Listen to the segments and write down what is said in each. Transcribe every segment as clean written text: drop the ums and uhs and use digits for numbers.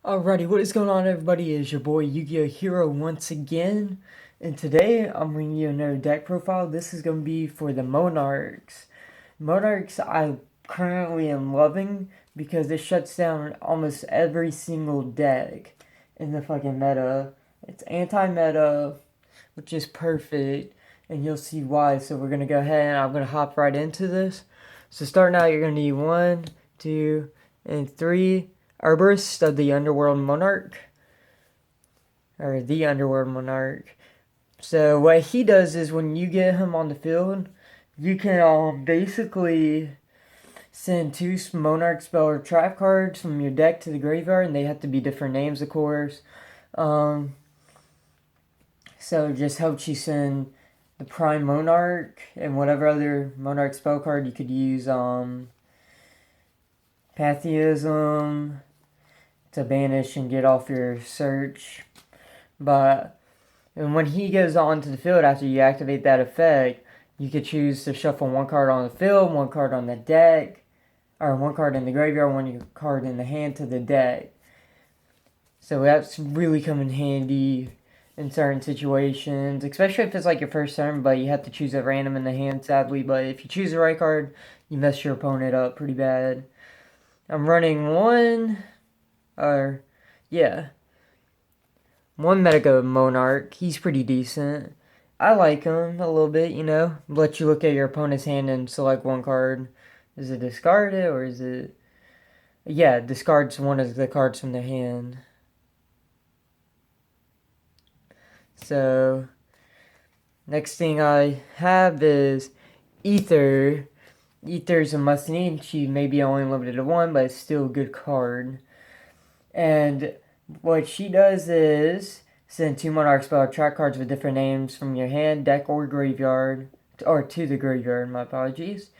Alrighty, what is going on, everybody? It's your boy YuGiOh Hero once again, and today I'm bringing you another deck profile. This is going to be for the Monarchs. Monarchs I currently am loving because it shuts down almost every single deck in the fucking meta. It's anti-meta, which is perfect, and you'll see why. So we're going to go ahead and I'm going to hop right into this. So starting out, you're going to need 1, 2, and 3 Arborists of the Underworld Monarch, or the Underworld Monarch. So what he does is when you get him on the field, you can basically send 2 Monarch spell or trap cards from your deck to the graveyard, and they have to be different names, of course. So it just helps you send the Prime Monarch and whatever other Monarch spell card you could use. Pantheism to banish and get off your search. But and when he goes onto the field after you activate that effect, you could choose to shuffle 1 card on the field, 1 card on the deck, or 1 card in the graveyard, 1 card in the hand to the deck. So that's really come in handy in certain situations, especially if it's like your first turn, but you have to choose at random in the hand, sadly. But if you choose the right card, you mess your opponent up pretty bad. I'm running one Mega Monarch. He's pretty decent. I like him a little bit, Let you look at your opponent's hand and select 1 card. Is it discarded or is it... Yeah, discards 1 of the cards from their hand. So, next thing I have is Ether. Ether's a must-need. She may be only limited to 1, but it's still a good card. And what she does is send 2 Monarch spell track cards with different names from your hand, deck, or graveyard, or to the graveyard, my apologies.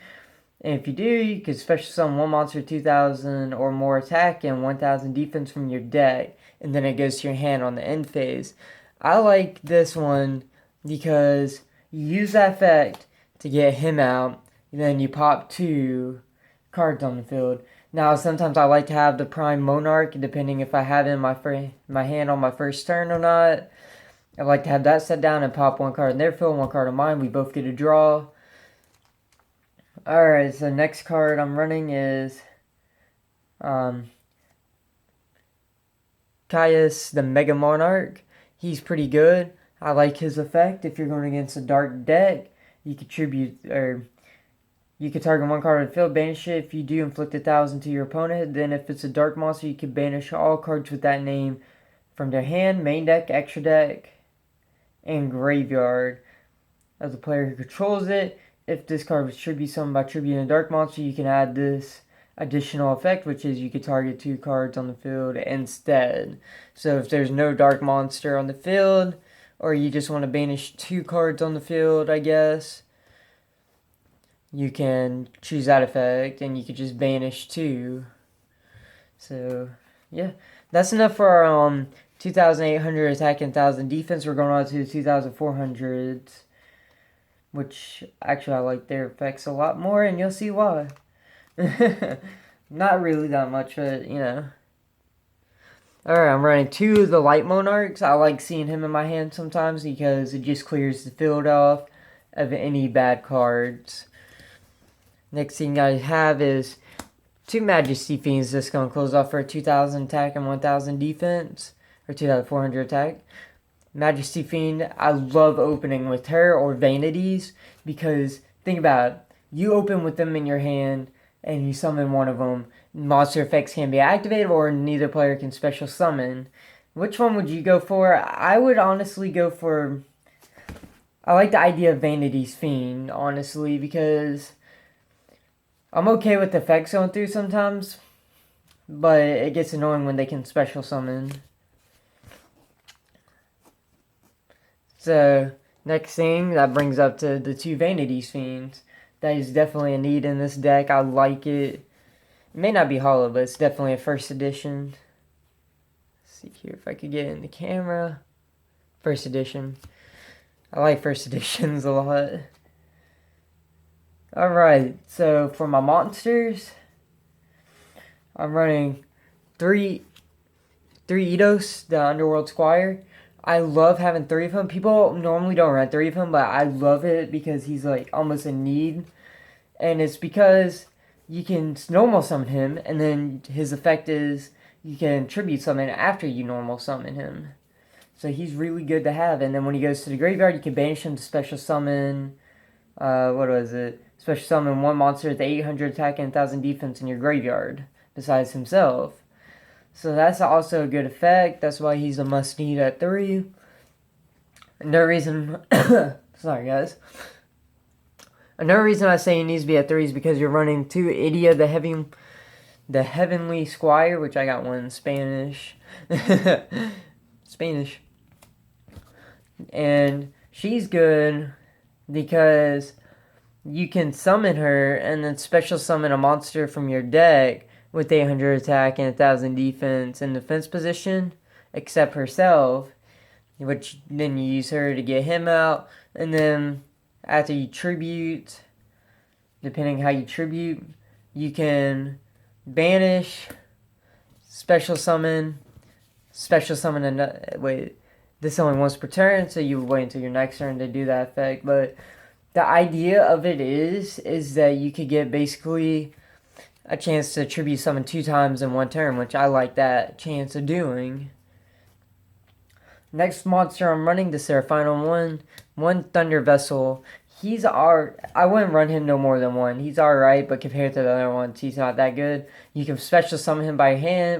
And if you do, you can special summon 1 monster 2,000 or more attack and 1,000 defense from your deck, and then it goes to your hand on the end phase. I like this one because you use that effect to get him out, and then you pop 2 cards on the field. Now, sometimes I like to have the Prime Monarch, depending if I have it in my hand on my first turn or not. I like to have that set down and pop 1 card in their field, 1 card in mine. We both get a draw. Alright, so next card I'm running is Caius the Mega Monarch. He's pretty good. I like his effect. If you're going against a dark deck, you could target 1 card on the field, banish it. If you do, inflict 1,000 to your opponent. Then if it's a dark monster, you can banish all cards with that name from their hand, main deck, extra deck, and graveyard of the player who controls it. If this card was tribute summoned by tributing a dark monster, you can add this additional effect, which is you could target 2 cards on the field instead. So if there's no dark monster on the field, or you just want to banish 2 cards on the field, I guess, you can choose that effect, and you could just banish 2. So, yeah. That's enough for our 2,800 attack and 1,000 defense. We're going on to the 2,400s, which actually I like their effects a lot more, and you'll see why. Not really that much, but, Alright, I'm running 2 of the Light Monarchs. I like seeing him in my hand sometimes because it just clears the field off of any bad cards. Next thing I have is 2 Majesty Fiends. This is going to close off for 2,000 attack and 1,000 defense. Or 2,400 attack. Majesty Fiend, I love opening with her or Vanities. Because, think about it. You open with them in your hand and you summon one of them. Monster effects can be activated or neither player can special summon. Which one would you go for? I would honestly go for... I like the idea of Vanity's Fiend, honestly, because... I'm okay with the effects going through sometimes, but it gets annoying when they can special summon. So, next thing, that brings up to the 2 Vanities Fiends. That is definitely a need in this deck. I like it. It may not be hollow, but it's definitely a first edition. Let's see here if I could get it in the camera. First edition. I like first editions a lot. Alright, so for my monsters, I'm running 3 3 Eidos, the Underworld Squire. I love having 3 of him. People normally don't run 3 of him, but I love it because he's like almost a need. And it's because you can normal summon him, and then his effect is you can tribute summon after you normal summon him. So he's really good to have. And then when he goes to the graveyard, you can banish him to special summon. What was it? Special summon one monster with 800 attack and 1000 defense in your graveyard, besides himself. So that's also a good effect. That's why he's a must need at 3. Another reason, sorry guys. Another reason I say he needs to be at 3 is because you're running 2 Idia, the Heavenly Squire, which I got one in Spanish. Spanish. And she's good because you can summon her and then special summon a monster from your deck with 800 attack and 1000 defense in defense position, except herself, which then you use her to get him out. And then after you tribute, depending how you tribute, you can banish, special summon another. Wait, this only once per turn, so you wait until your next turn to do that effect. But the idea of it is that you could get basically a chance to tribute summon 2 times in 1 turn, which I like that chance of doing. Next monster I'm running, this is our final one Thunder Vessel. I wouldn't run him no more than 1. He's alright, but compared to the other ones, he's not that good. You can special summon him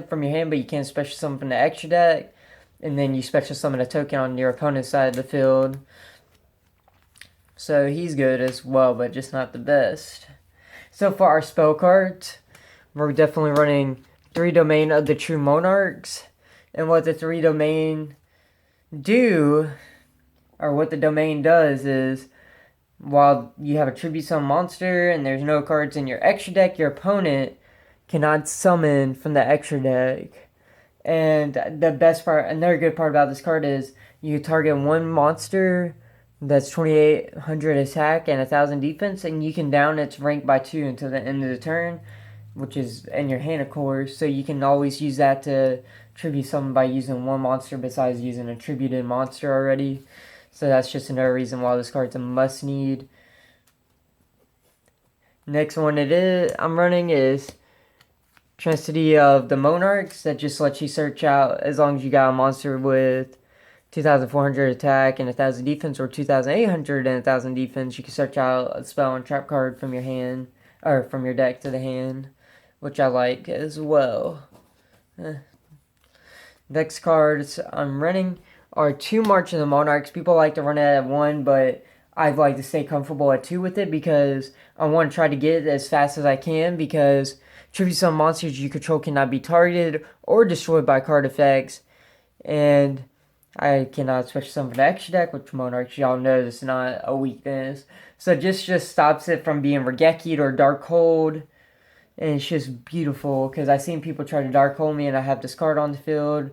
from your hand, but you can't special summon from the extra deck. And then you special summon a token on your opponent's side of the field. So he's good as well, but just not the best. So for our spell cards, we're definitely running 3 Domain of the True Monarchs. And what the 3 Domain do, or what the Domain does is, while you have a tribute summon monster and there's no cards in your extra deck, your opponent cannot summon from the extra deck. And the best part, another good part about this card is you target 1 monster that's 2800 attack and 1000 defense, and you can down its rank by 2 until the end of the turn, which is in your hand, of course. So you can always use that to tribute summon by using 1 monster besides using a tributed monster already. So that's just another reason why this card's a must need. Next one I'm running is Trinity of the Monarchs. That just lets you search out, as long as you got a monster with 2,400 attack and 1,000 defense, or 2,800 and 1,000 defense, you can search out a spell and trap card from your hand, or from your deck to the hand, which I like as well. Next cards I'm running are 2 March of the Monarchs. People like to run it at 1, but I like to stay comfortable at 2 with it because I want to try to get it as fast as I can, because tribute summon monsters you control cannot be targeted or destroyed by card effects, and I cannot special summon the extra deck, which Monarch, y'all know, is not a weakness. So just stops it from being Regeki'd or Dark Hold, and it's just beautiful, because I've seen people try to Dark Hold me and I have this card on the field,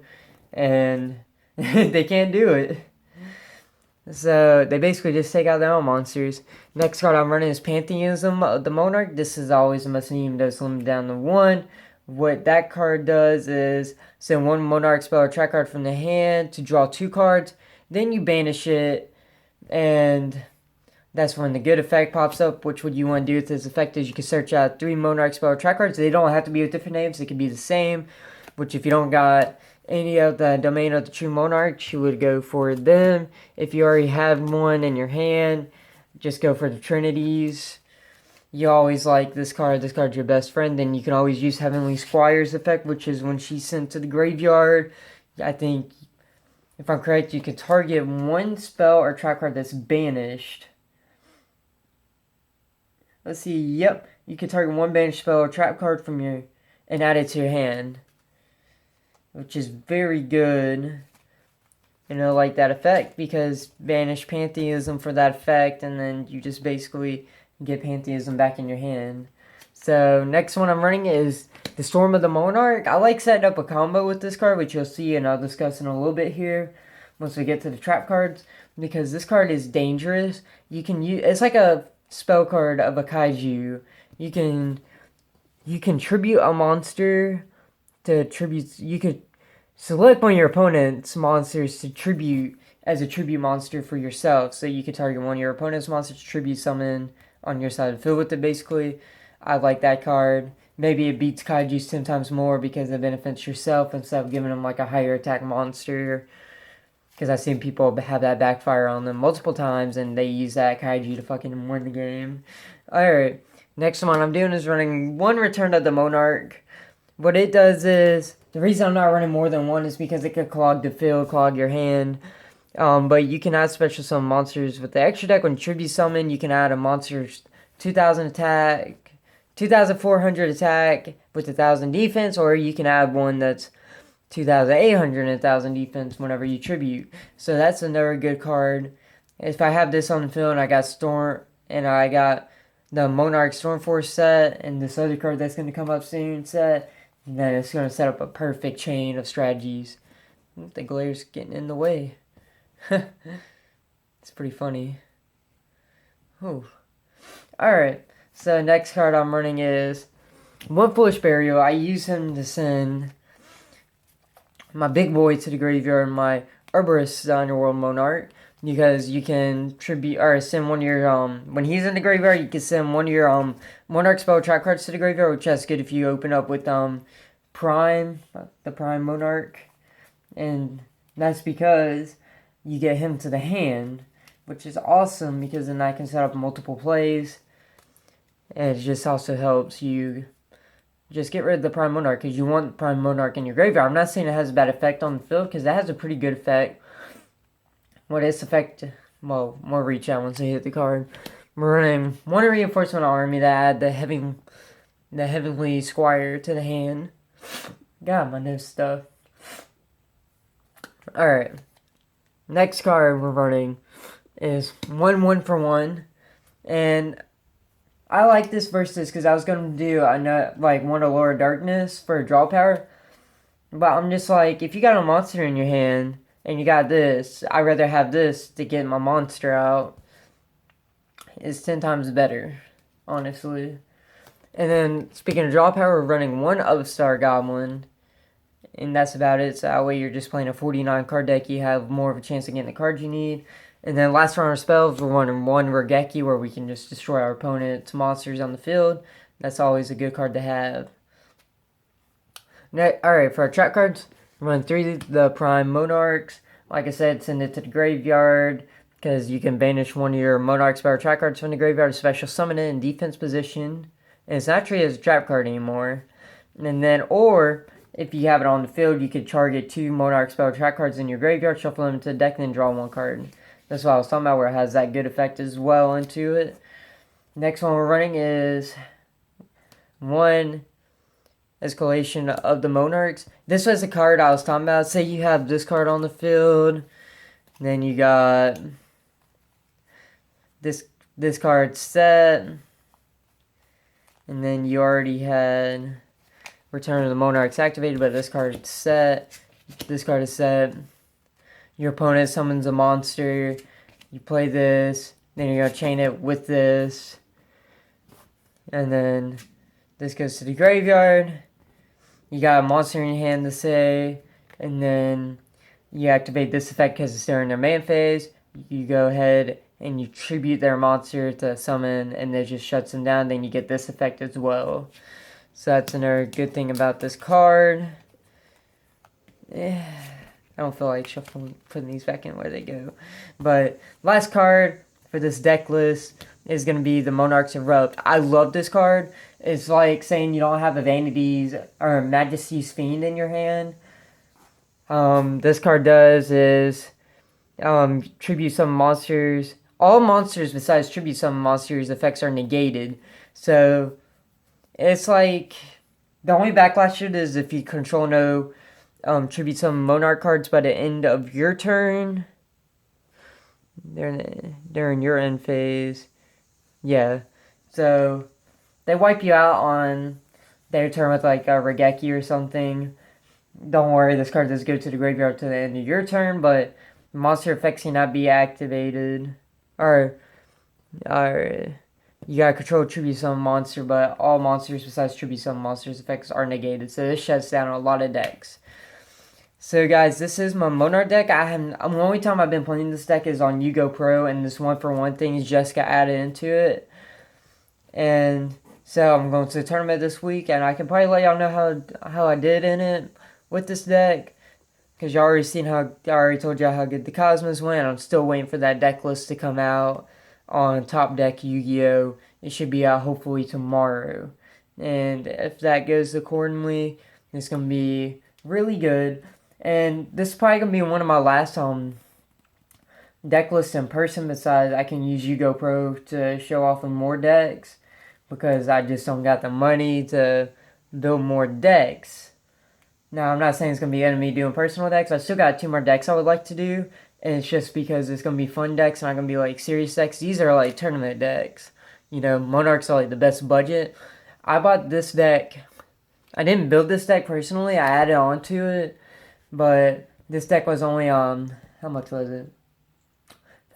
and they can't do it. So they basically just take out their own monsters. Next card I'm running is Pantheism of the Monarch. This is always a must need, does limit down to 1. What that card does is send 1 Monarch spell or track card from the hand to draw 2 cards. Then you banish it, and that's when the good effect pops up. Which what you want to do with this effect is you can search out 3 Monarch spell or track cards. They don't have to be with different names. They can be the same. Which if you don't got any of the Domain of the True Monarch, you would go for them. If you already have one in your hand, just go for the Trinities. You always like this card. This card's your best friend. Then you can always use Heavenly Squire's effect, which is when she's sent to the graveyard. I think, if I'm correct, you can target 1 spell or trap card that's banished. Let's see. Yep. You can target 1 banished spell or trap card from your and add it to your hand, which is very good. Like that effect, because banish Pantheism for that effect, and then you just basically get Pantheism back in your hand. So next one I'm running is the Storm of the Monarch. I like setting up a combo with this card, which you'll see, and I'll discuss in a little bit here once we get to the trap cards, because this card is dangerous. You can use it's like a spell card of a kaiju. You can tribute a monster to tribute. You could Select one of your opponent's monsters to tribute as a tribute monster for yourself. So you can target one of your opponent's monsters to tribute summon on your side of the field with it, basically. I like that card. Maybe it beats Kaiju's 10 times more because it benefits yourself instead of giving them like a higher attack monster. Because I've seen people have that backfire on them multiple times and they use that Kaiju to fucking win the game. Alright, next one I'm doing is running one Return of the Monarch. What it does is, the reason I'm not running more than one is because it could clog the field, clog your hand. But you can add special summon monsters with the extra deck. When you tribute summon, you can add a monster's 2,000 attack, 2,400 attack with 1,000 defense, or you can add one that's 2,800 and 1,000 defense whenever you tribute. So that's another good card. If I have this on the field and I got Storm, and I got the Monarch Stormforce set, and this other card that's going to come up soon set, then it's going to set up a perfect chain of strategies. The glare's getting in the way. It's pretty funny. Oh. Alright, so next card I'm running is One Foolish Burial. I use him to send my big boy to the graveyard, my Herbalist Underworld Monarch, because you can tribute or send one of your when he's in the graveyard, you can send one of your Monarch spell trap cards to the graveyard, which is good if you open up with Prime, the Prime Monarch, and that's because you get him to the hand, which is awesome because then I can set up multiple plays, and it just also helps you just get rid of the Prime Monarch because you want Prime Monarch in your graveyard. I'm not saying it has a bad effect on the field because that has a pretty good effect. What its effect, well, more reach out once I hit the card. We're running one Reinforcement Army to add the Heavenly Squire to the hand. God, my new stuff. Alright. Next card we're running is 1 for 1. And I like this versus because I was going to do one Allure Darkness for draw power. But I'm just like, if you got a monster in your hand and you got this, I'd rather have this to get my monster out. It's 10 times better, honestly. And then, speaking of draw power, we're running one Upstart Goblin. And that's about it. So that way you're just playing a 49 card deck. You have more of a chance of getting the cards you need. And then last round of spells, we're running one Regeki where we can just destroy our opponent's monsters on the field. That's always a good card to have. Alright, for our trap cards, we're running 3 the Prime Monarchs. Like I said, send it to the graveyard because you can banish one of your Monarch spell trap cards from the graveyard, special summon it in defense position. And it's not treated as a trap card anymore. And then, or if you have it on the field, you could target 2 Monarch spell trap cards in your graveyard, shuffle them into the deck, and then draw 1 card. That's what I was talking about, where it has that good effect as well into it. Next one we're running is 1 Escalation of the Monarchs. This was the card I was talking about. Say you have this card on the field, then you got this card set, and then you already had Return of the Monarchs activated, but this card is set. This card is set. Your opponent summons a monster. You play this. Then you're going to chain it with this. And then this goes to the graveyard. You got a monster in your hand to say. And then you activate this effect because it's during their main phase. You go ahead and you tribute their monster to summon. And it just shuts them down. Then you get this effect as well. So that's another good thing about this card. Yeah. I don't feel like shuffling, putting these back in where they go. But last card for this deck list is going to be the Monarch's Erupt. I love this card. It's like saying you don't have a Vanity's or Majesty's Fiend in your hand. This card does is tribute some monsters. All monsters besides tribute some monsters effects are negated. So it's like the only backlash to it is if you control no tribute some Monarch cards by the end of your turn. They're in your end phase. Yeah. So they wipe you out on their turn with like a Regeki or something. Don't worry, this card does go to the graveyard to the end of your turn, but monster effects cannot be activated. Or you gotta control tribute summon monster, but all monsters besides tribute summon monsters effects are negated. So this shuts down a lot of decks. So guys, this is my Monarch deck. The only time I've been playing this deck is on YuGiOh Pro, and this 1-for-1 thing just got added into it. And so I'm going to the tournament this week, and I can probably let y'all know how I did in it with this deck. Because y'all already seen how, I already told y'all how good the Cosmos went. I'm still waiting for that deck list to come out on Top Deck YuGiOh. It should be out hopefully tomorrow. And if that goes accordingly, it's going to be really good. And this is probably going to be one of my last deck lists in person, besides I can use YuGiOh Pro to show off with more decks, because I just don't got the money to build more decks. Now, I'm not saying it's going to be enemy doing personal decks. I still got 2 more decks I would like to do. And it's just because it's going to be fun decks, not going to be like serious decks. These are like tournament decks. You know, Monarchs are like the best budget. I bought this deck. I didn't build this deck personally. I added on to it. But this deck was only, how much was it?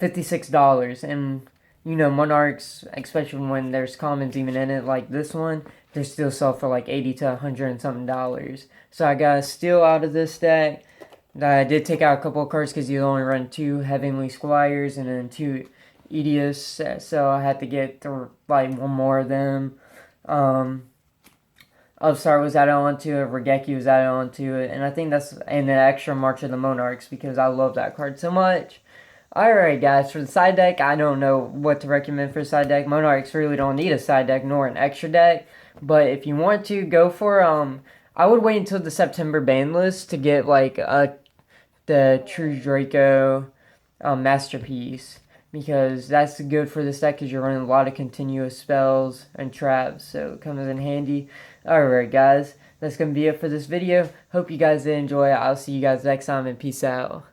$56. And, you know, Monarchs, especially when there's commons even in it, like this one, they still sell for like 80 to 100 and something dollars. So I got a steal out of this deck. I did take out a couple of cards because you only run 2 Heavenly Squires and then 2 Edius. So I had to get like 1 more of them. Upstart was added onto it, Regeki was added onto it, and I think that's an extra March of the Monarchs because I love that card so much. Alright guys, for the side deck, I don't know what to recommend for a side deck. Monarchs really don't need a side deck nor an extra deck, but if you want to, go for, I would wait until the September ban list to get like the True Draco Masterpiece, because that's good for this deck because you're running a lot of continuous spells and traps, so it comes in handy. Alright guys, that's going to be it for this video. Hope you guys did enjoy it. I'll see you guys next time, and peace out.